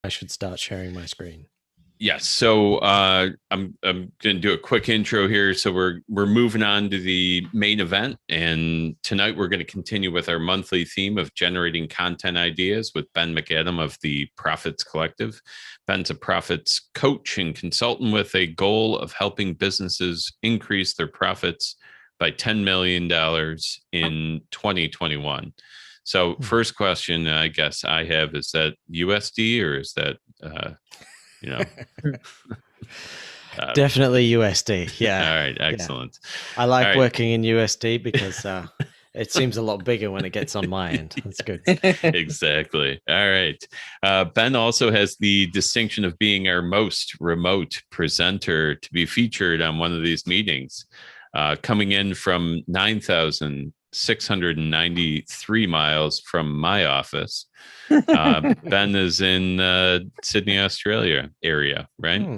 I should start sharing my screen. Yes. So I'm going to do a quick intro here. So we're moving on to the main event, and tonight we're going to continue with our monthly theme of generating content ideas with Ben McAdam of the Profits Collective. Ben's a profits coach and consultant with a goal of helping businesses increase their profits by $10 million in 2021. So, first question I guess I have is that USD or is that you know? Definitely USD. All Yeah. right, Yeah. excellent. I All like right. working in USD because it seems a lot bigger when it gets on my end. That's good. Exactly. All right. Ben also has the distinction of being our most remote presenter to be featured on one of these meetings, coming in from 9,693 miles from my office. Ben is in Sydney, Australia area, right? Hmm.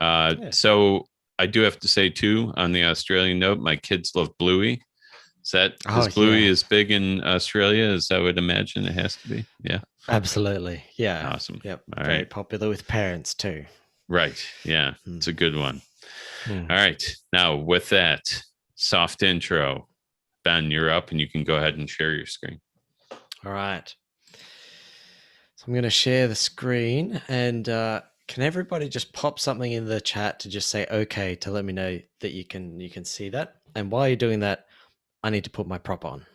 Yeah. So I do have to say too, on the Australian note, my kids love Bluey. Is Oh, Bluey yeah. as big in Australia as I would imagine it has to be? Yeah. Absolutely. Yeah. Awesome. Yep. All Very right. popular with parents too. Right. Yeah. Hmm. It's a good one. Hmm. All right. Now, with that soft intro, Ben, you're up and you can go ahead and share your screen. All right. So I'm going to share the screen and can everybody just pop something in the chat to just say okay to let me know that you can see that? And while you're doing that, I need to put my prop on.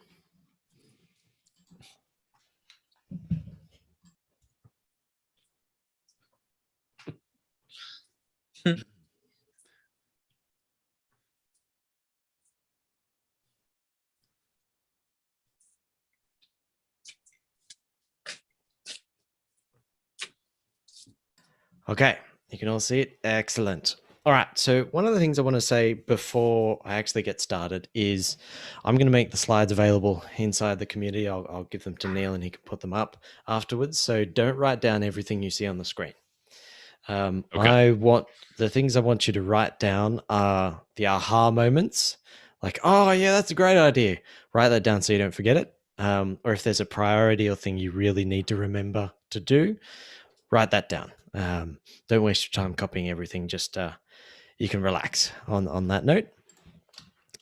Okay, you can all see it. Excellent. All right. So one of the things I want to say before I actually get started is I'm going to make the slides available inside the community. I'll give them to Neil and he can put them up afterwards. So don't write down everything you see on the screen. Okay. I want the things I want you to write down are the aha moments. Like, oh yeah, that's a great idea. Write that down so you don't forget it. Or if there's a priority or thing you really need to remember to do, write that down. Don't waste your time copying everything. Just you can relax on that note.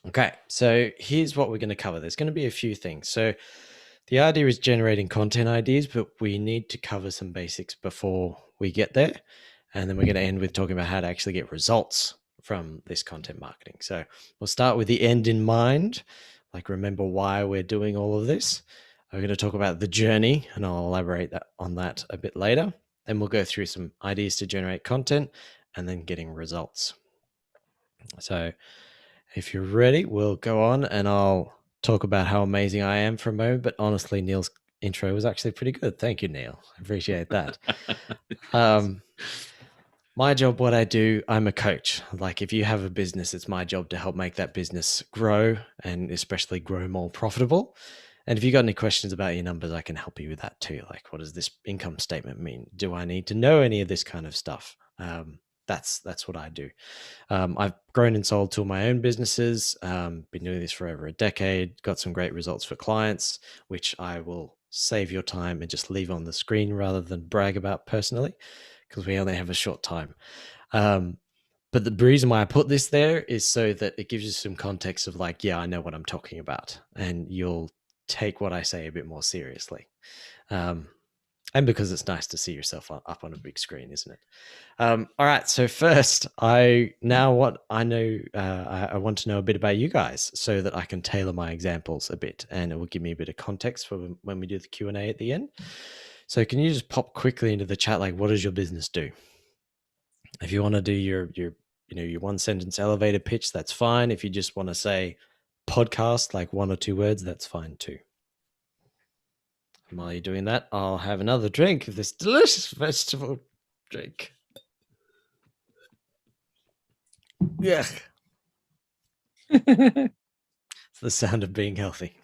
Okay, so here's what we're going to cover. There's going to be a few things. So the idea is generating content ideas, but we need to cover some basics before we get there. And then we're going to end with talking about how to actually get results from this content marketing. So we'll start with the end in mind, like remember why we're doing all of this. We're going to talk about the journey, and I'll elaborate on that a bit later. Then we'll go through some ideas to generate content and then getting results. So if you're ready, we'll go on and I'll talk about how amazing I am for a moment. But honestly, Neil's intro was actually pretty good. Thank you, Neil. I appreciate that. My job, what I do, I'm a coach. Like if you have a business, it's my job to help make that business grow and especially grow more profitable. And if you got any questions about your numbers, I can help you with that too. Like, what does this income statement mean? Do I need to know any of this kind of stuff? That's what I do. I've grown and sold two of my own businesses. Been doing this for over a decade. Got some great results for clients, which I will save your time and just leave on the screen rather than brag about personally, because we only have a short time. But the reason why I put this there is so that it gives you some context of like, yeah, I know what I'm talking about, and you'll take what I say a bit more seriously. And because it's nice to see yourself up on a big screen, isn't it? All right. So first, I want to know a bit about you guys so that I can tailor my examples a bit, and it will give me a bit of context for when we do the Q&A at the end. So can you just pop quickly into the chat, like, what does your business do? If you want to do your one sentence elevator pitch, that's fine. If you just want to say podcast, like one or two words, that's fine too. And while you're doing that, I'll have another drink of this delicious vegetable drink. Yeah. It's the sound of being healthy.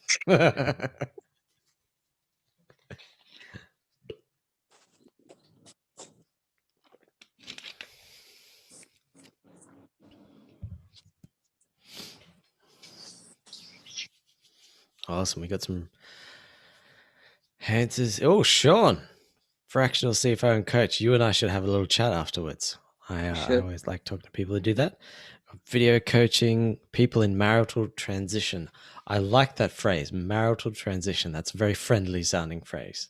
Awesome. We got some answers. Oh, Sean. fractional CFO and coach. You and I should have a little chat afterwards. I always like talking to people who do that. Video coaching, people in marital transition. I like that phrase, marital transition. That's a very friendly sounding phrase.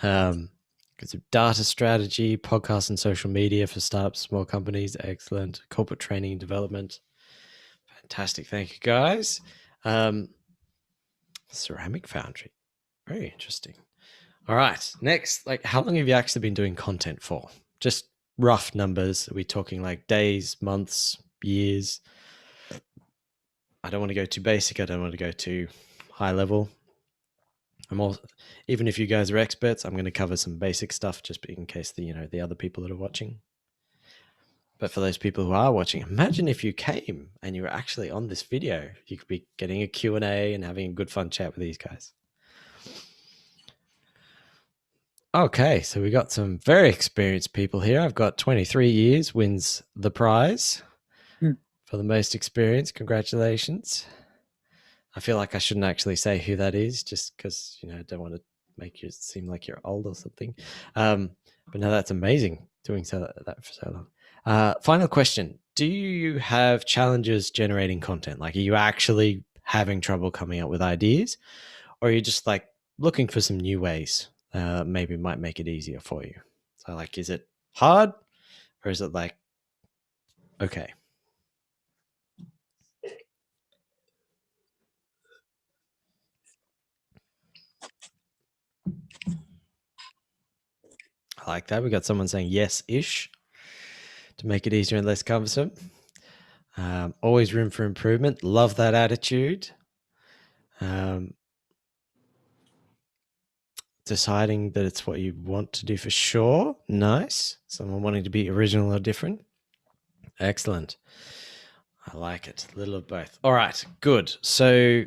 Because of data strategy, podcasts and social media for startups, small companies, excellent. Corporate training and development. Fantastic. Thank you, guys. Ceramic foundry. Very interesting. All right. Next, like, how long have you actually been doing content for? Just rough numbers. Are we talking like days, months, years? I don't want to go too basic. I don't want to go too high level. Even if you guys are experts, I'm going to cover some basic stuff just in case the other people that are watching. But for those people who are watching, imagine if you came and you were actually on this video. You could be getting a Q&A and having a good fun chat with these guys. Okay, so we got some very experienced people here. I've got 23 years, wins the prize for the most experience. Congratulations. I feel like I shouldn't actually say who that is just because, I don't want to make you seem like you're old or something. But no, that's amazing doing that for so long. Final question. Do you have challenges generating content? Like, are you actually having trouble coming up with ideas? Or are you just like looking for some new ways? Maybe might make it easier for you. So like, is it hard or is it like, okay? I like that. We got someone saying yes-ish to make it easier and less cumbersome. Always room for improvement. Love that attitude. Deciding that it's what you want to do for sure. Nice. Someone wanting to be original or different. Excellent. I like it. A little of both. All right, good. So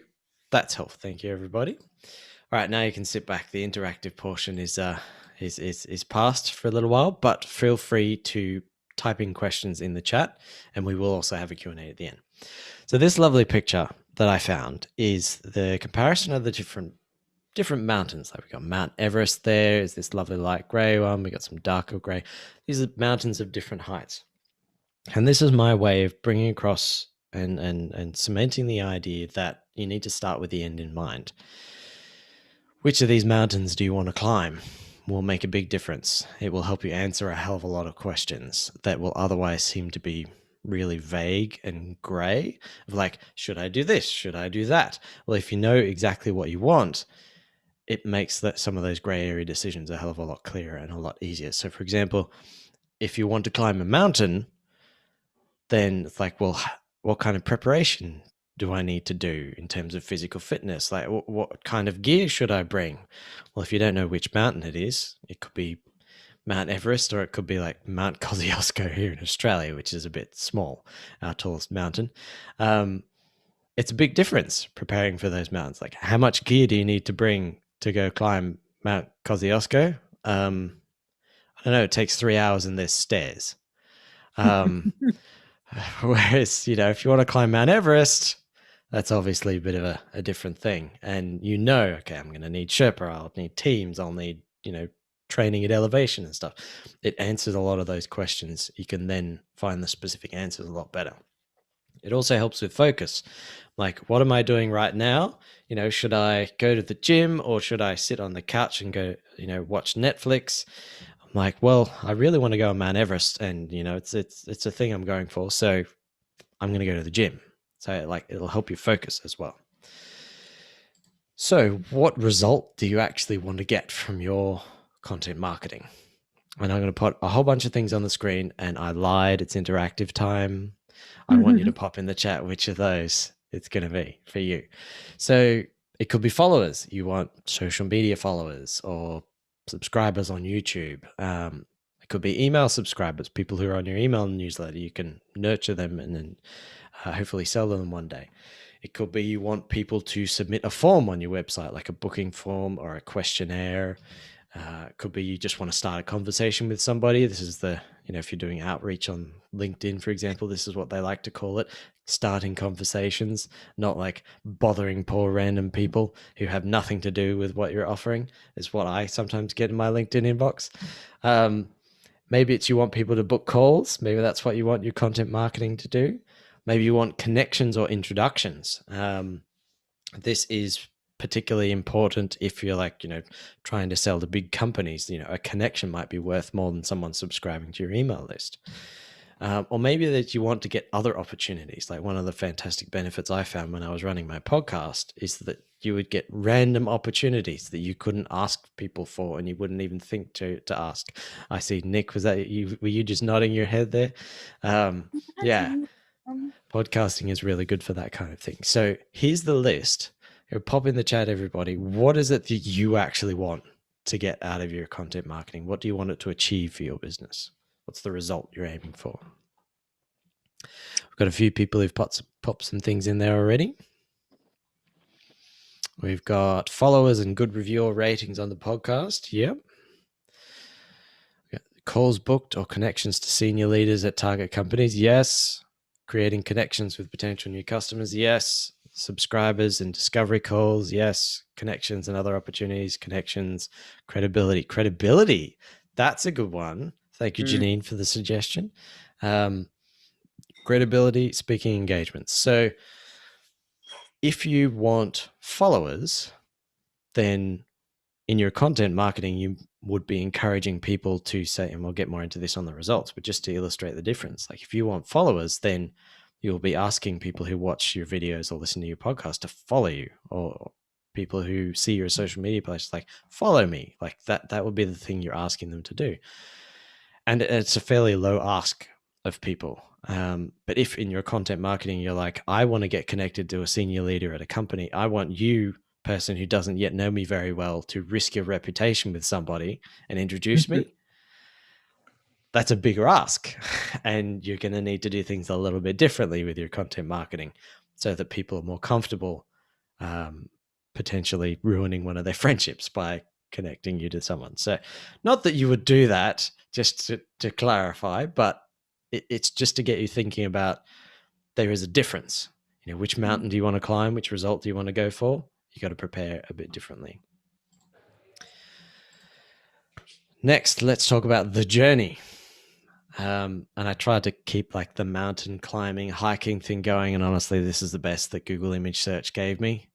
that's helpful. Thank you, everybody. All right, now you can sit back. The interactive portion is past for a little while, but feel free to type in questions in the chat, and we will also have a Q&A at the end. So this lovely picture that I found is the comparison of the different mountains. Like we got Mount Everest there, is this lovely light gray one. We got some darker gray. These are mountains of different heights. And this is my way of bringing across and cementing the idea that you need to start with the end in mind. Which of these mountains do you want to climb will make a big difference. It will help you answer a hell of a lot of questions that will otherwise seem to be really vague and gray, of like, should I do this? Should I do that? Well, if you know exactly what you want, it makes some of those gray area decisions a hell of a lot clearer and a lot easier. So for example, if you want to climb a mountain, then it's like, well, what kind of preparation do I need to do in terms of physical fitness? Like, what kind of gear should I bring? Well, if you don't know which mountain it is, it could be Mount Everest, or it could be like Mount Kosciuszko here in Australia, which is a bit small, our tallest mountain. It's a big difference preparing for those mountains. Like, how much gear do you need to bring to go climb Mount Kosciuszko? I don't know. It takes 3 hours and there's stairs. Whereas, if you want to climb Mount Everest, that's obviously a bit of a different thing. And okay, I'm going to need Sherpa, I'll need teams, I'll need, training at elevation and stuff. It answers a lot of those questions. You can then find the specific answers a lot better. It also helps with focus. Like, what am I doing right now? Should I go to the gym or should I sit on the couch and go, watch Netflix? I'm like, well, I really want to go on Mount Everest, and it's a thing I'm going for, so I'm going to go to the gym. So like, it'll help you focus as well. So what result do you actually want to get from your content marketing? And I'm going to put a whole bunch of things on the screen, and I lied. It's interactive time. I want you to pop in the chat which of those it's going to be for you. So it could be followers. You want social media followers or subscribers on YouTube. It could be email subscribers, people who are on your email newsletter. You can nurture them and then hopefully sell them one day. It could be you want people to submit a form on your website, like a booking form or a questionnaire. It could be you just want to start a conversation with somebody. This is the if you're doing outreach on LinkedIn, for example, this is what they like to call it: starting conversations, not like bothering poor random people who have nothing to do with what you're offering, is what I sometimes get in my LinkedIn inbox. Maybe it's you want people to book calls. Maybe that's what you want your content marketing to do. Maybe you want connections or introductions. This is particularly important if you're like, trying to sell to big companies. A connection might be worth more than someone subscribing to your email list. Or maybe that you want to get other opportunities. Like, one of the fantastic benefits I found when I was running my podcast is that you would get random opportunities that you couldn't ask people for, and you wouldn't even think to ask. I see, Nick, was that you? Were you just nodding your head there? Yeah, podcasting is really good for that kind of thing. So here's the list. Pop in the chat, everybody. What is it that you actually want to get out of your content marketing? What do you want it to achieve for your business? What's the result you're aiming for? We've got a few people who've popped some things in there already. We've got followers and good review or ratings on the podcast. Yep. Calls booked or connections to senior leaders at target companies. Yes. Creating connections with potential new customers. Yes. Subscribers and discovery calls. Yes. Connections and other opportunities. Connections. Credibility. That's a good one. Thank you, Janine, for the suggestion. Credibility, speaking engagements. So if you want followers, then in your content marketing, you would be encouraging people to say, and we'll get more into this on the results, but just to illustrate the difference, like if you want followers, then you'll be asking people who watch your videos or listen to your podcast to follow you, or people who see your social media posts, like, follow me. Like that would be the thing you're asking them to do. And it's a fairly low ask of people. But if in your content marketing, you're like, I want to get connected to a senior leader at a company, I want you, person who doesn't yet know me very well, to risk your reputation with somebody and introduce me, that's a bigger ask. And you're going to need to do things a little bit differently with your content marketing so that people are more comfortable potentially ruining one of their friendships by connecting you to someone. So not that you would do that, just to clarify, but it's just to get you thinking about, there is a difference. Which mountain do you want to climb? Which result do you want to go for? You got to prepare a bit differently. Next, let's talk about the journey. And I tried to keep like the mountain climbing, hiking thing going. And honestly, this is the best that Google image search gave me.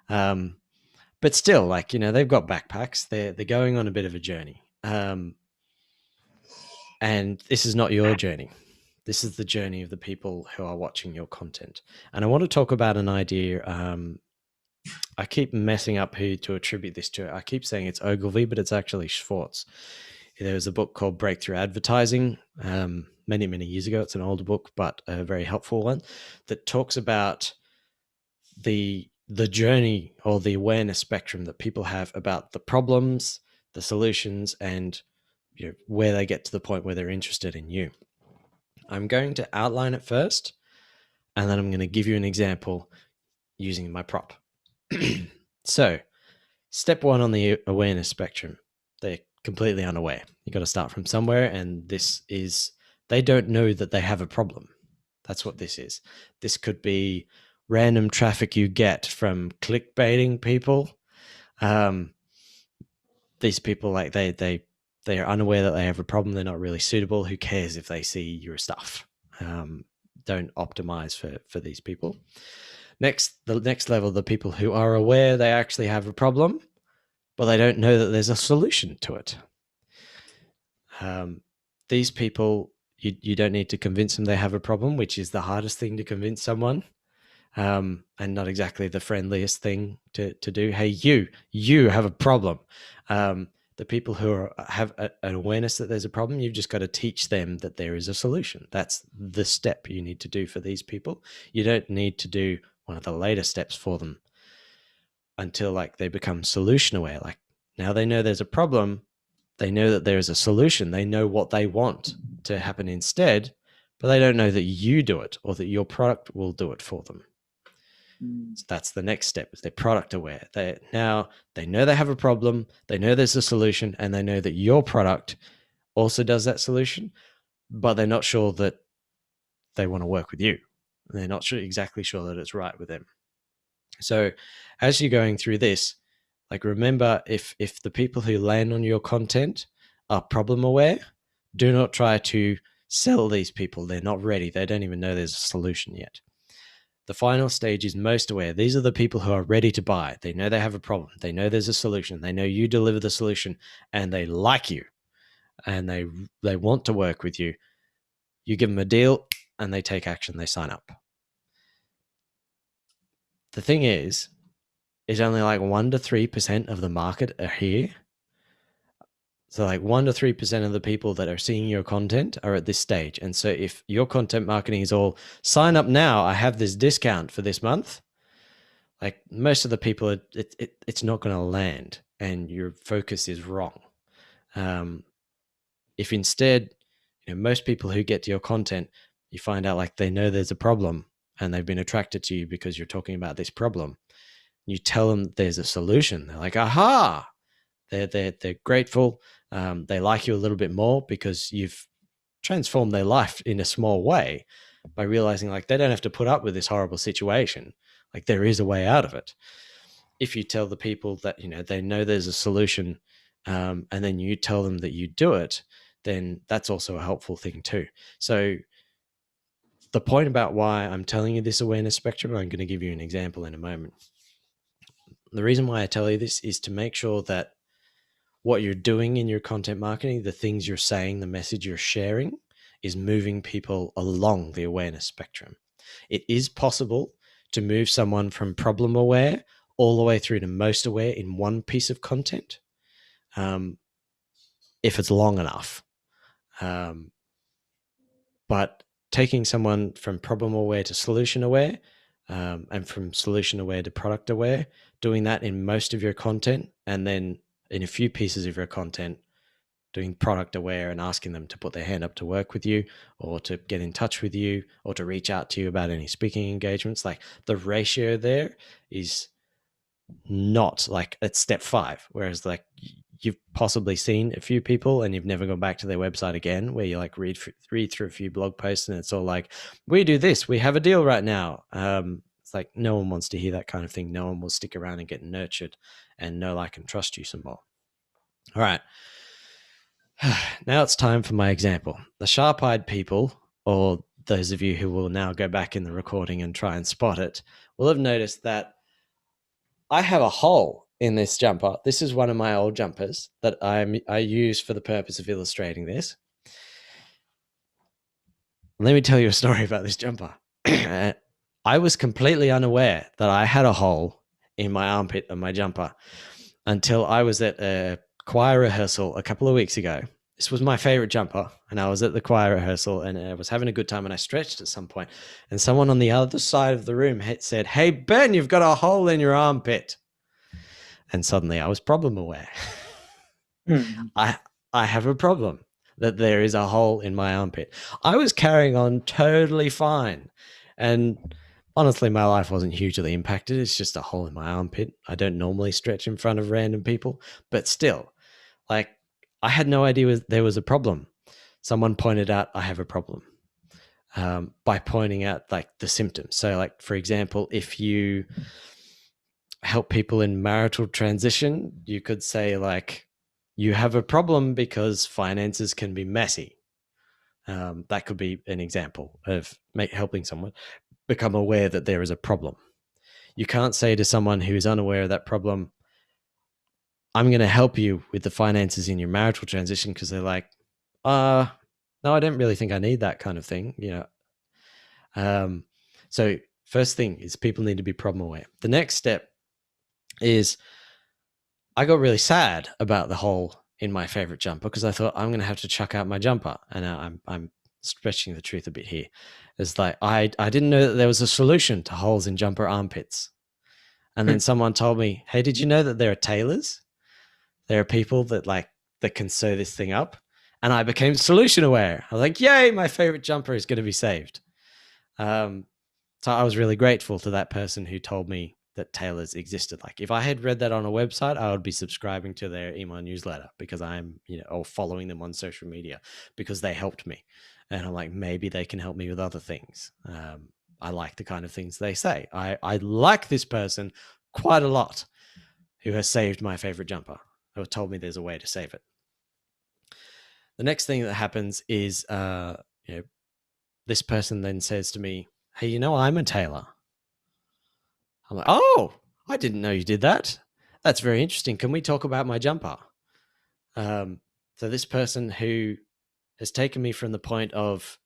But still, like, they've got backpacks. They're going on a bit of a journey. And this is not your journey. This is the journey of the people who are watching your content. And I want to talk about an idea. I keep messing up who to attribute this to. I keep saying it's Ogilvy, but it's actually Schwartz. There was a book called Breakthrough Advertising many, many years ago. It's an older book, but a very helpful one, that talks about the journey or the awareness spectrum that people have about the problems, the solutions, and where they get to the point where they're interested in you. I'm going to outline it first, and then I'm going to give you an example using my prop. So, step one on the awareness spectrum, they're completely unaware. You got to start from somewhere, and they don't know that they have a problem. That's what this is. This could be random traffic you get from clickbaiting people. These people, like, they are unaware that they have a problem. They're not really suitable. Who cares if they see your stuff? Don't optimize for these people. The next level, the people who are aware they actually have a problem, but they don't know that there's a solution to it. These people, you don't need to convince them they have a problem, which is the hardest thing to convince someone, and not exactly the friendliest thing to do. Hey, you have a problem. The people who have an awareness that there's a problem, you've just got to teach them that there is a solution. That's the step you need to do for these people. You don't need to do one of the later steps for them until like they become solution aware. Like, now they know there's a problem. They know that there is a solution. They know what they want to happen instead, but they don't know that you do it or that your product will do it for them. So that's the next step, is they're product aware. They know they have a problem, they know there's a solution, and they know that your product also does that solution. but they're not sure that they want to work with you. They're not exactly sure that it's right with them. So as you're going through this, like, remember, if the people who land on your content are problem aware, do not try to sell these people. They're not ready. They don't even know there's a solution yet. The final stage is most aware. These are the people who are ready to buy. They know they have a problem. They know there's a solution. They know you deliver the solution, and they like you, and they want to work with you. You give them a deal, and they take action. They sign up. The thing is only like 1 to 3% of the market are here. So like 1 to 3% of the people that are seeing your content are at this stage. And so if your content marketing is all sign up now, I have this discount for this month, like most of the people, it's not going to land, and your focus is wrong. If instead, most people who get to your content, you find out like they know there's a problem and they've been attracted to you because you're talking about this problem. You tell them there's a solution. They're like, aha, they're grateful. They like you a little bit more because you've transformed their life in a small way by realizing like they don't have to put up with this horrible situation. Like there is a way out of it. If you tell the people that, they know there's a solution, and then you tell them that you do it, then that's also a helpful thing too. So the point about why I'm telling you this awareness spectrum, I'm going to give you an example in a moment. The reason why I tell you this is to make sure that what you're doing in your content marketing, the things you're saying, the message you're sharing, is moving people along the awareness spectrum. It is possible to move someone from problem aware all the way through to most aware in one piece of content, if it's long enough. But taking someone from problem aware to solution aware, and from solution aware to product aware, doing that in most of your content, and then in a few pieces of your content, doing product aware and asking them to put their hand up to work with you, or to get in touch with you, or to reach out to you about any speaking engagements. Like the ratio there is not like at step 5, whereas like you've possibly seen a few people and you've never gone back to their website again, where you like read through a few blog posts and it's all like, we do this, we have a deal right now. It's like no one wants to hear that kind of thing. No one will stick around and get nurtured and know, like, and trust you some more. All right. Now it's time for my example. The sharp-eyed people, or those of you who will now go back in the recording and try and spot it, will have noticed that I have a hole in this jumper. This is one of my old jumpers that I use for the purpose of illustrating this. Let me tell you a story about this jumper. I was completely unaware that I had a hole in my armpit of my jumper until I was at a choir rehearsal a couple of weeks ago. This was my favorite jumper, and I was at the choir rehearsal and I was having a good time, and I stretched at some point, and someone on the other side of the room had said, "Hey, Ben, you've got a hole in your armpit." And suddenly I was problem aware. I have a problem that there is a hole in my armpit. I was carrying on totally fine. And honestly, my life wasn't hugely impacted. It's just a hole in my armpit. I don't normally stretch in front of random people, but still, like, I had no idea there was a problem. Someone pointed out I have a problem, by pointing out like the symptoms. So like, for example, if you help people in marital transition, you could say like, you have a problem because finances can be messy. That could be an example of helping someone become aware that there is a problem. You can't say to someone who is unaware of that problem, I'm going to help you with the finances in your marital transition, because they're like, no, I don't really think I need that kind of thing. So first thing is people need to be problem aware. The next step is I got really sad about the hole in my favorite jumper because I thought I'm going to have to chuck out my jumper. And I'm stretching the truth a bit here. It's like I didn't know that there was a solution to holes in jumper armpits. And then someone told me, hey, did you know that there are tailors? There are people that can sew this thing up. And I became solution aware. I was like, yay, my favorite jumper is going to be saved. So I was really grateful to that person who told me that tailors existed. Like if I had read that on a website, I would be subscribing to their email newsletter because I'm, or following them on social media because they helped me. And I'm like, maybe they can help me with other things. I like the kind of things they say. I like this person quite a lot who has saved my favorite jumper or told me there's a way to save it. The next thing that happens is, this person then says to me, hey, I'm a tailor. I'm like, oh, I didn't know you did that. That's very interesting. Can we talk about my jumper? So this person who has taken me from the point of,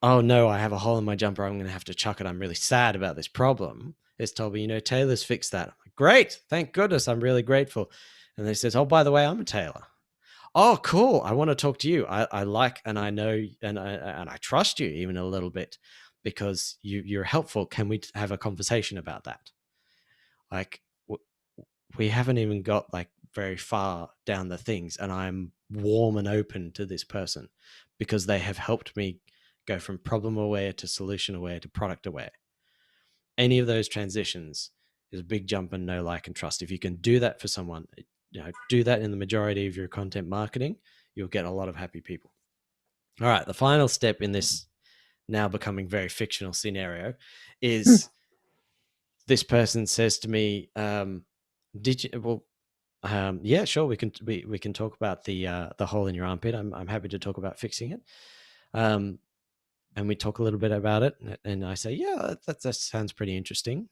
oh no, I have a hole in my jumper, I'm going to have to chuck it, I'm really sad about this problem, has told me, tailors fix that. I'm like, great, thank goodness, I'm really grateful. And they says, oh, by the way, I'm a tailor. Oh, cool. I want to talk to you. I like, and I know, and I trust you even a little bit because you're helpful. Can we have a conversation about that? Like, we haven't even got like very far down the things, and I'm warm and open to this person because they have helped me go from problem aware to solution aware to product aware. Any of those transitions is a big jump in know, like, and trust. If you can do that for someone, do that in the majority of your content marketing, you'll get a lot of happy people. All right, the final step in this now becoming very fictional scenario is this person says to me, did you, well, yeah, sure, we can talk about the hole in your armpit. I'm happy to talk about fixing it. And we talk a little bit about it, and I say, yeah, that sounds pretty interesting.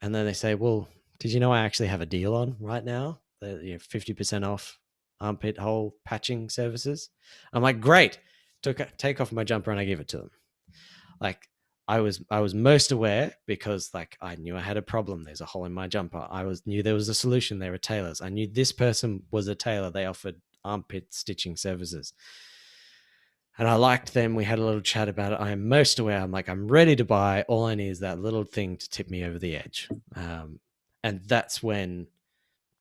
And then they say, well, did you know I actually have a deal on right now? 50% off armpit hole patching services. I'm like, great. Take off my jumper and I give it to them. Like I was most aware because like I knew I had a problem. There's a hole in my jumper. Knew there was a solution. They were tailors. I knew this person was a tailor. They offered armpit stitching services. And I liked them. We had a little chat about it. I am most aware. I'm like, I'm ready to buy. All I need is that little thing to tip me over the edge. And that's when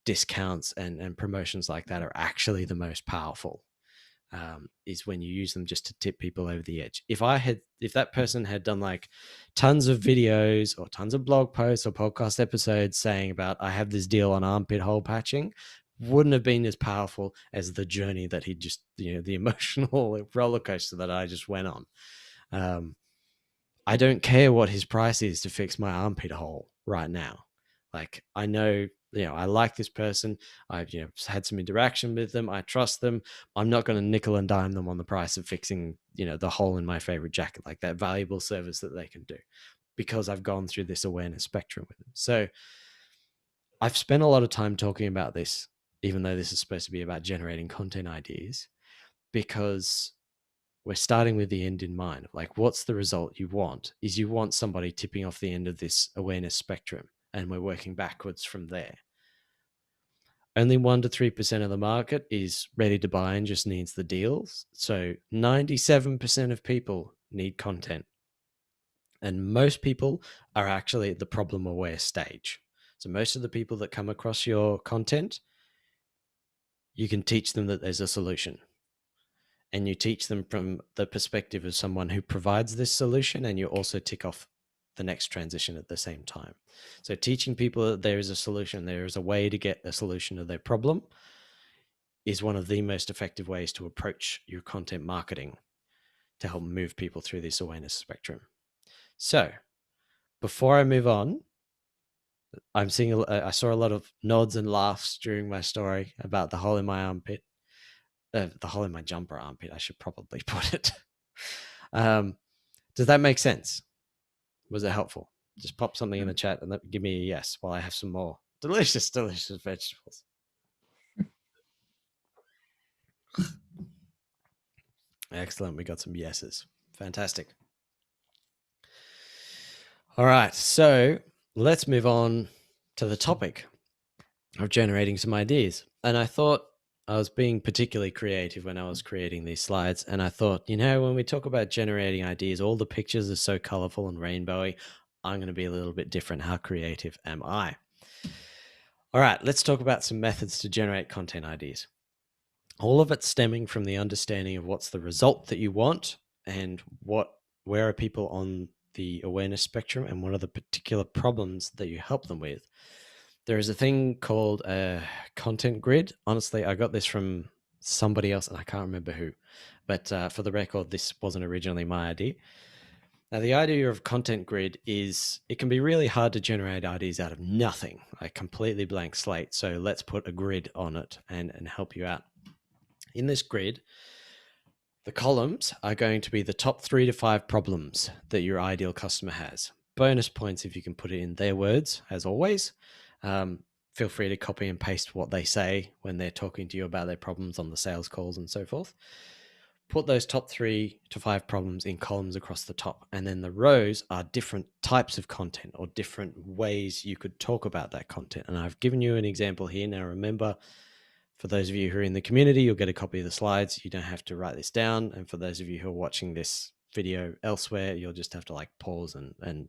discounts and promotions like that are actually the most powerful. Is when you use them just to tip people over the edge. If that person had done like tons of videos or tons of blog posts or podcast episodes saying about, I have this deal on armpit hole patching, wouldn't have been as powerful as the journey that he just, the emotional roller coaster that I just went on. I don't care what his price is to fix my armpit hole right now. Like I know, I like this person. I've, had some interaction with them. I trust them. I'm not going to nickel and dime them on the price of fixing, the hole in my favorite jacket, like that valuable service that they can do, because I've gone through this awareness spectrum with them. So I've spent a lot of time talking about this, even though this is supposed to be about generating content ideas, because we're starting with the end in mind. Like, what's the result you want? Is you want somebody tipping off the end of this awareness spectrum, and we're working backwards from there. Only 1 to 3% of the market is ready to buy and just needs the deals. So 97% of people need content. And most people are actually at the problem aware stage. So most of the people that come across your content, you can teach them that there's a solution. And you teach them from the perspective of someone who provides this solution, and you also tick off the next transition at the same time. So teaching people that there is a solution, there is a way to get a solution to their problem, is one of the most effective ways to approach your content marketing to help move people through this awareness spectrum. So before I move on, I saw a lot of nods and laughs during my story about the hole in my armpit, the hole in my jumper armpit, I should probably put it. Does that make sense? Was it helpful? Just pop something in the chat and give me a yes while I have some more delicious vegetables. Excellent. We got some yeses. Fantastic. All right. So let's move on to the topic of generating some ideas. And I thought I was being particularly creative when I was creating these slides. And I thought, when we talk about generating ideas, all the pictures are so colorful and rainbowy. I'm going to be a little bit different. How creative am I? All right, let's talk about some methods to generate content ideas. All of it stemming from the understanding of what's the result that you want and where are people on the awareness spectrum and what are the particular problems that you help them with. There is a thing called a content grid. Honestly, I got this from somebody else and I can't remember who, but for the record, this wasn't originally my idea. Now, the idea of content grid is it can be really hard to generate ideas out of nothing, like completely blank slate. So let's put a grid on it and help you out. In this grid, the columns are going to be the top 3 to 5 problems that your ideal customer has. Bonus points if you can put it in their words, as always. Feel free to copy and paste what they say when they're talking to you about their problems on the sales calls and so forth. Put those top 3 to 5 problems in columns across the top. And then the rows are different types of content or different ways you could talk about that content. And I've given you an example here. Now, remember, for those of you who are in the community, you'll get a copy of the slides. You don't have to write this down. And for those of you who are watching this video elsewhere, you'll just have to like pause and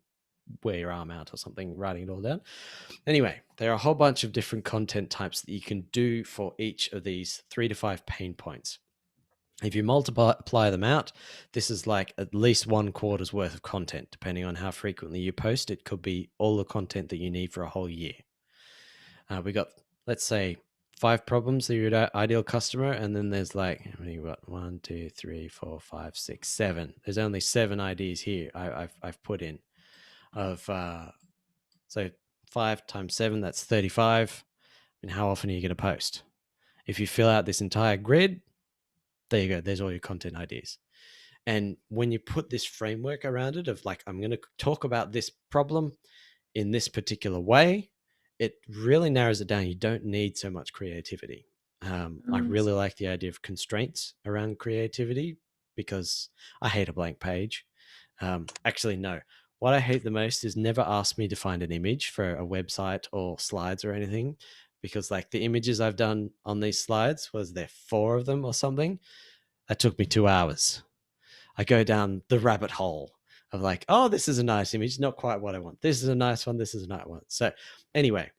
wear your arm out or something, writing it all down. Anyway, there are a whole bunch of different content types that you can do for each of these 3 to 5 pain points. If you multiply them out, this is like at least 1 quarter's worth of content, depending on how frequently you post. It could be all the content that you need for a whole year. We got, let's say, 5 problems that your ideal customer, and then there's like, how many you got? 1, 2, 3, 4, 5, 6, 7. There's only 7 ideas here I've put in of so 5 times 7, that's 35. And how often are you going to post? If you fill out this entire grid, there you go. There's all your content ideas. And when you put this framework around it of like, I'm going to talk about this problem in this particular way, it really narrows it down. You don't need so much creativity. I really like the idea of constraints around creativity because I hate a blank page. Actually, no. What I hate the most is never ask me to find an image for a website or slides or anything, because like the images I've done on these slides, was there 4 of them or something? That took me 2 hours. I go down the rabbit hole of like, oh, this is a nice image, not quite what I want. This is a nice one. This is a nice one. So anyway,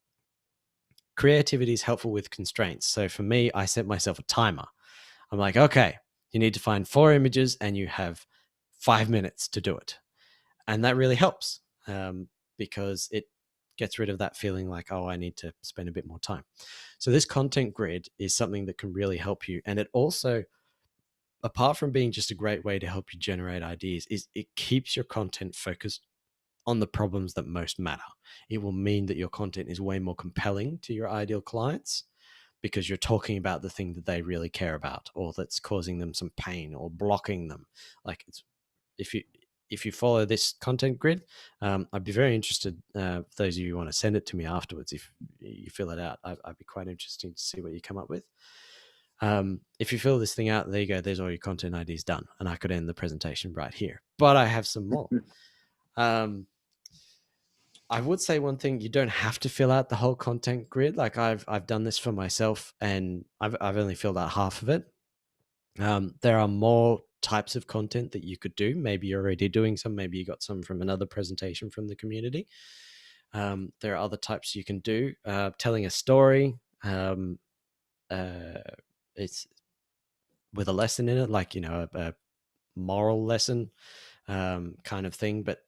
creativity is helpful with constraints. So for me, I set myself a timer. I'm like, okay, you need to find 4 images and you have 5 minutes to do it. And that really helps because it gets rid of that feeling like, oh, I need to spend a bit more time. So this content grid is something that can really help you. And it also, apart from being just a great way to help you generate ideas, is it keeps your content focused on the problems that most matter. It will mean that your content is way more compelling to your ideal clients because you're talking about the thing that they really care about or that's causing them some pain or blocking them. Like it's, if you follow this content grid, I'd be very interested, for those of you who want to send it to me afterwards, if you fill it out, I'd be quite interested to see what you come up with. If you fill this thing out, there you go, there's all your content ideas done. And I could end the presentation right here, but I have some more. I would say one thing, you don't have to fill out the whole content grid. Like I've done this for myself and I've only filled out half of it. There are more types of content that you could do. Maybe you're already doing some, maybe you got some from another presentation from the community. There are other types you can do. Telling a story, it's with a lesson in it, like, you know, a moral lesson kind of thing, but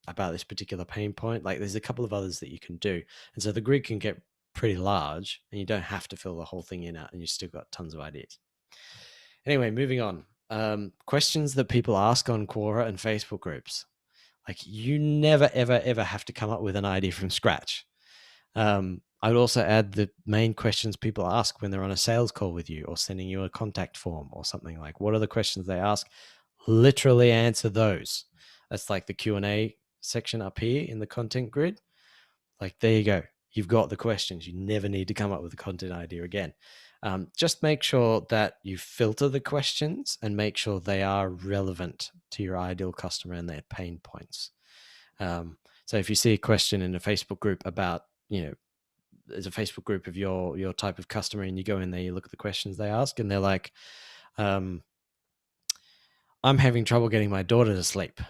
about this particular pain point. Like there's a couple of others that you can do. And so the grid can get pretty large and you don't have to fill the whole thing in out and you've still got tons of ideas. Anyway, moving on. Questions that people ask on Quora and Facebook groups. Like you never, ever, ever have to come up with an idea from scratch. I'd also add the main questions people ask when they're on a sales call with you or sending you a contact form or something. Like, what are the questions they ask? Literally answer those. That's like the Q&A section up here in the content grid. Like, there you go. You've got the questions. You never need to come up with a content idea again. Just make sure that you filter the questions and make sure they are relevant to your ideal customer and their pain points. So if you see a question in a Facebook group about, you know, there's a Facebook group of your type of customer and you go in there, you look at the questions they ask and they're like, I'm having trouble getting my daughter to sleep.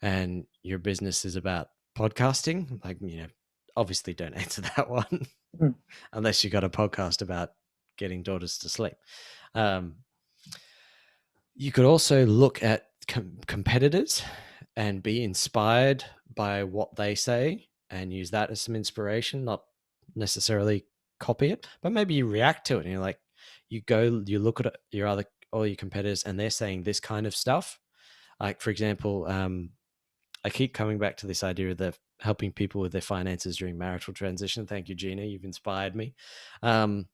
And your business is about podcasting. Like, you know, obviously don't answer that one unless you got a podcast about getting daughters to sleep. You could also look at competitors and be inspired by what they say and use that as some inspiration, not necessarily copy it, but maybe you react to it and you're like, you look at your other, all your competitors, and they're saying this kind of stuff. Like, for example, I keep coming back to this idea of the helping people with their finances during marital transition. Thank you, Gina. You've inspired me. Um,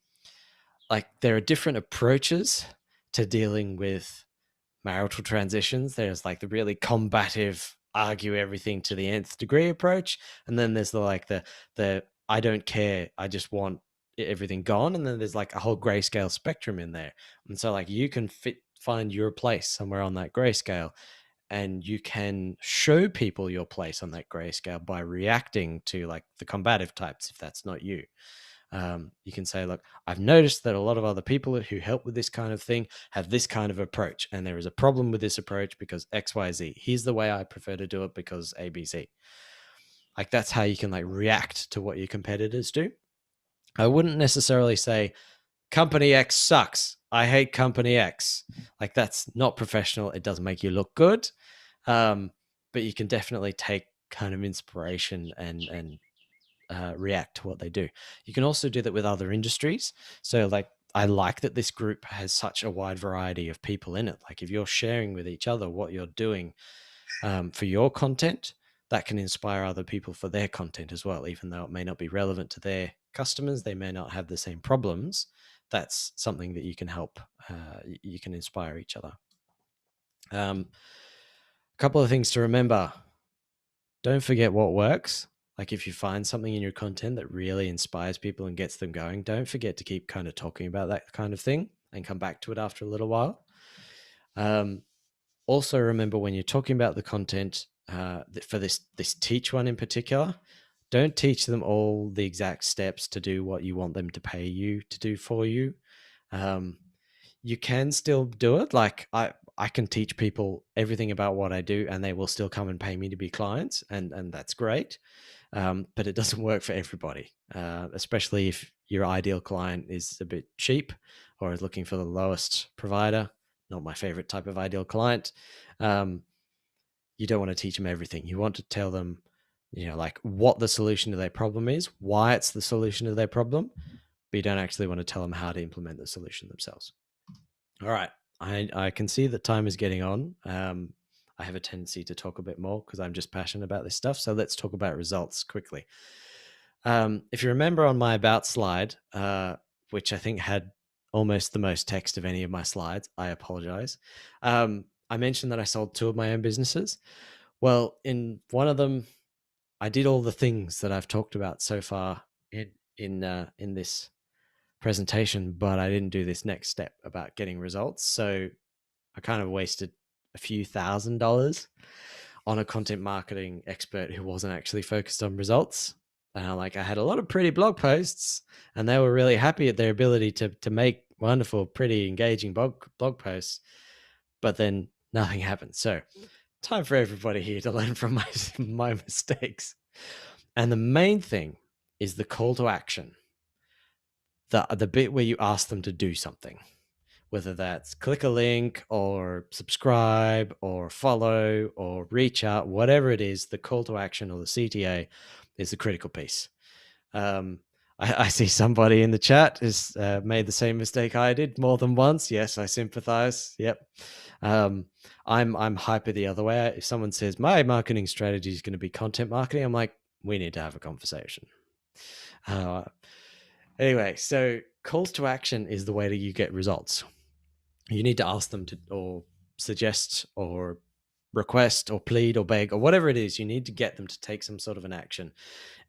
like, there are different approaches to dealing with marital transitions. There's like the really combative, argue everything to the nth degree approach, and then there's the I don't care, I just want everything gone, and then there's like a whole grayscale spectrum in there. And so like you can find your place somewhere on that grayscale, and you can show people your place on that grayscale by reacting to like the combative types if that's not you. You can say, look, I've noticed that a lot of other people who help with this kind of thing have this kind of approach, and there is a problem with this approach because XYZ. Here's the way I prefer to do it because ABC. Like, that's how you can like react to what your competitors do. I wouldn't necessarily say company X sucks, I hate company X. Like, that's not professional. It doesn't make you look good. But you can definitely take kind of inspiration and react to what they do. You can also do that with other industries. So like, I like that this group has such a wide variety of people in it. Like, if you're sharing with each other what you're doing for your content, that can inspire other people for their content as well, even though it may not be relevant to their customers. They may not have the same problems. That's something that you can help. You can inspire each other. A couple of things to remember. Don't forget what works. Like, if you find something in your content that really inspires people and gets them going, don't forget to keep kind of talking about that kind of thing and come back to it after a little while. Also, remember, when you're talking about the content for this teach one in particular, don't teach them all the exact steps to do what you want them to pay you to do for you. You can still do it. Like, I can teach people everything about what I do, and they will still come and pay me to be clients, and that's great. But it doesn't work for everybody, especially if your ideal client is a bit cheap or is looking for the lowest provider. Not my favorite type of ideal client. You don't want to teach them everything. You want to tell them, like, what the solution to their problem is, why it's the solution to their problem, but you don't actually want to tell them how to implement the solution themselves. All right. I can see that time is getting on. I have a tendency to talk a bit more because I'm just passionate about this stuff. So let's talk about results quickly. If you remember on my about slide, which I think had almost the most text of any of my slides, I apologize. I mentioned that I sold 2 of my own businesses. Well, in one of them, I did all the things that I've talked about so far in this presentation, but I didn't do this next step about getting results. So I kind of wasted a few $1,000s on a content marketing expert who wasn't actually focused on results. And I had a lot of pretty blog posts, and they were really happy at their ability to make wonderful, pretty, engaging blog posts, but then nothing happened. So time for everybody here to learn from my mistakes. And the main thing is the call to action. The bit where you ask them to do something, whether that's click a link or subscribe or follow or reach out, whatever it is, the call to action or the CTA is the critical piece. I see somebody in the chat has made the same mistake I did more than once. Yes, I sympathize. Yep. I'm hyper the other way. If someone says my marketing strategy is going to be content marketing, I'm like, we need to have a conversation. Anyway, so calls to action is the way that you get results. You need to ask them to, or suggest, or request, or plead, or beg, or whatever it is. You need to get them to take some sort of an action.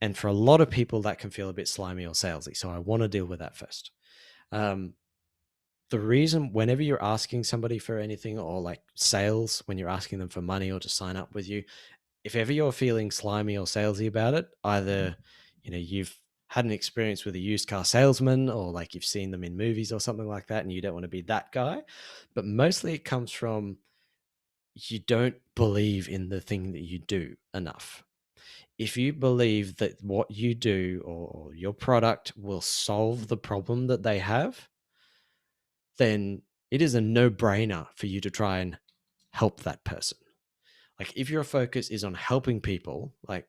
And for a lot of people, that can feel a bit slimy or salesy. So I want to deal with that first. The reason, whenever you're asking somebody for anything, or like sales, when you're asking them for money or to sign up with you, if ever you're feeling slimy or salesy about it, either you've had an experience with a used car salesman, or like you've seen them in movies or something like that, and you don't want to be that guy. But mostly it comes from you don't believe in the thing that you do enough. If you believe that what you do or your product will solve the problem that they have, then it is a no-brainer for you to try and help that person. Like if your focus is on helping people, like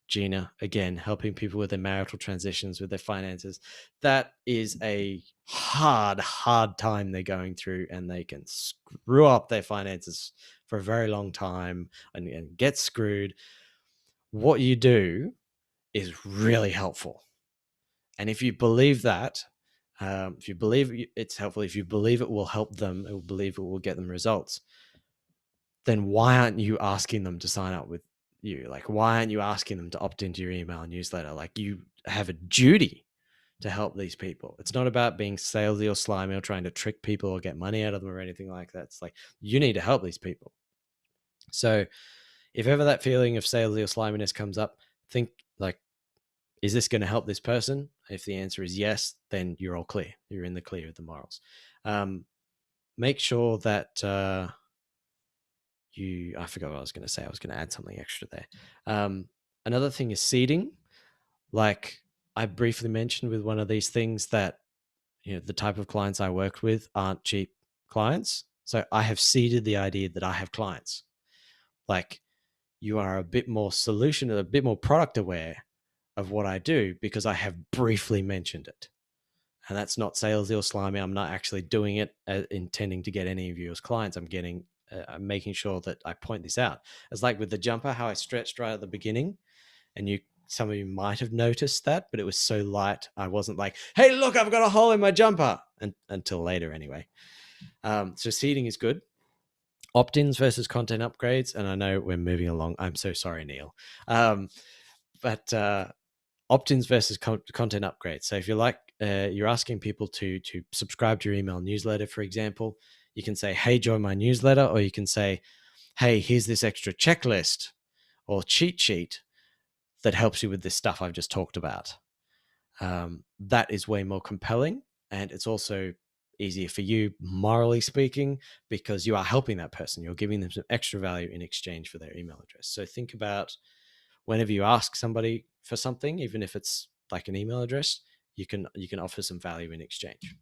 Gina, again, helping people with their marital transitions, with their finances, that is a hard time they're going through, and they can screw up their finances for a very long time and get screwed. What you do is really helpful. And if you believe that, if you believe it's helpful, if you believe it will help them, it will believe it will get them results, then why aren't you asking them to sign up with you? Like, why aren't you asking them to opt into your email newsletter? Like, you have a duty to help these people. It's not about being salesy or slimy or trying to trick people or get money out of them or anything like that. It's like, you need to help these people. So if ever that feeling of salesy or sliminess comes up, think like, is this going to help this person? If the answer is yes, then you're all clear. You're in the clear of the morals. Make sure that I forgot what I was going to say. I was going to add something extra there. Another thing is seeding. Like I briefly mentioned with one of these things that, the type of clients I worked with aren't cheap clients. So I have seeded the idea that I have clients. Like you are a bit more a bit more product aware of what I do because I have briefly mentioned it. And that's not salesy or slimy. I'm not actually doing it intending to get any of you as clients. I'm making sure that I point this out. It's like with the jumper, how I stretched right at the beginning, and some of you might have noticed that, but it was so light. I wasn't like, hey, look, I've got a hole in my jumper, until later anyway. So seeding is good. Opt-ins versus content upgrades. And I know we're moving along. I'm so sorry, Neil. But opt-ins versus content upgrades. So if you're asking people to subscribe to your email newsletter, for example, you can say, hey, join my newsletter, or you can say, hey, here's this extra checklist or cheat sheet that helps you with this stuff I've just talked about. That is way more compelling, and it's also easier for you, morally speaking, because you are helping that person. You're giving them some extra value in exchange for their email address. So think about whenever you ask somebody for something, even if it's like an email address, you can offer some value in exchange.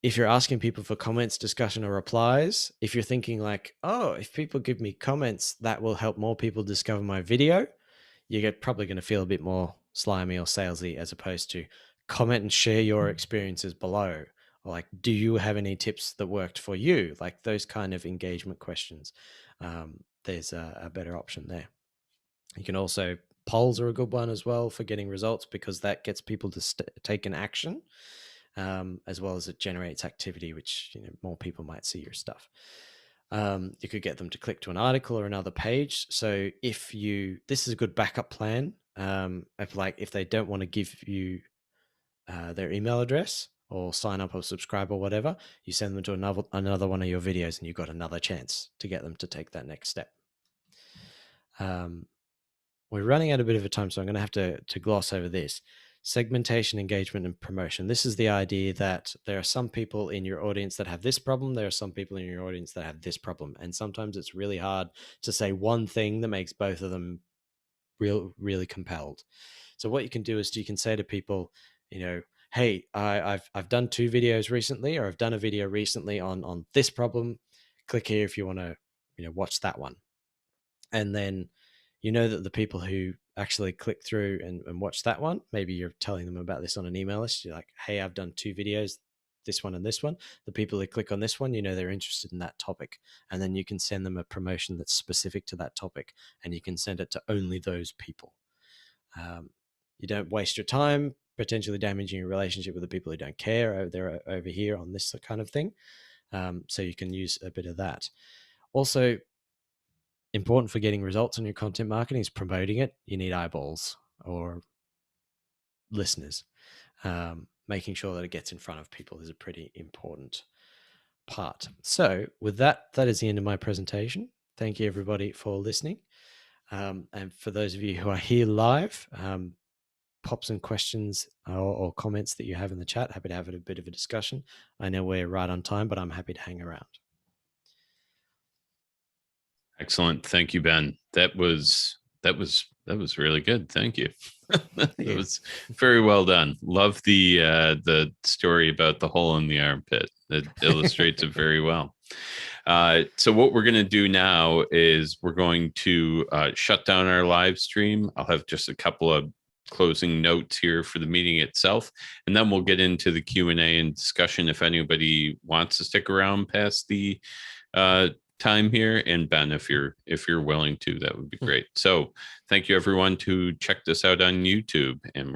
If you're asking people for comments, discussion, or replies, if you're thinking like, oh, if people give me comments, that will help more people discover my video, you're probably going to feel a bit more slimy or salesy, as opposed to comment and share your experiences below. Or like, do you have any tips that worked for you? Like those kind of engagement questions. There's a better option there. You can also, polls are a good one as well for getting results, because that gets people to take an action, as well as it generates activity, which more people might see your stuff. You could get them to click to an article or another page. So this is a good backup plan. If they don't want to give you their email address or sign up or subscribe or whatever, you send them to another one of your videos, and you've got another chance to get them to take that next step. We're running out a bit of a time, so I'm going to have to gloss over this. Segmentation, engagement, and promotion. This is the idea that there are some people in your audience that have this problem. There are some people in your audience that have this problem. And sometimes it's really hard to say one thing that makes both of them really compelled. So what you can do is you can say to people, hey, I've done 2 videos recently, or I've done a video recently on this problem. Click here if you want to, watch that one. And then that the people who actually click through and watch that one, maybe you're telling them about this on an email list. You're like, hey, I've done 2 videos, this one and this one. The people who click on this one, they're interested in that topic. And then you can send them a promotion that's specific to that topic, and you can send it to only those people. You don't waste your time potentially damaging your relationship with the people who don't care. They're over here on this kind of thing. So you can use a bit of that. Also, important for getting results on your content marketing is promoting it. You need eyeballs or listeners. Making sure that it gets in front of people is a pretty important part. So with that is the end of my presentation. Thank you everybody for listening. And for those of you who are here live, pop some questions or comments that you have in the chat. Happy to have a bit of a discussion. I know we're right on time, but I'm happy to hang around. Excellent. Thank you, Ben. That was really good. Thank you. It was very well done. Love the story about the hole in the armpit. It illustrates it very well. So what we're going to do now is we're going to shut down our live stream. I'll have just a couple of closing notes here for the meeting itself, and then we'll get into the Q&A and discussion if anybody wants to stick around past the time here. And Ben, if you're willing to, that would be great. So thank you everyone to check this out on YouTube, and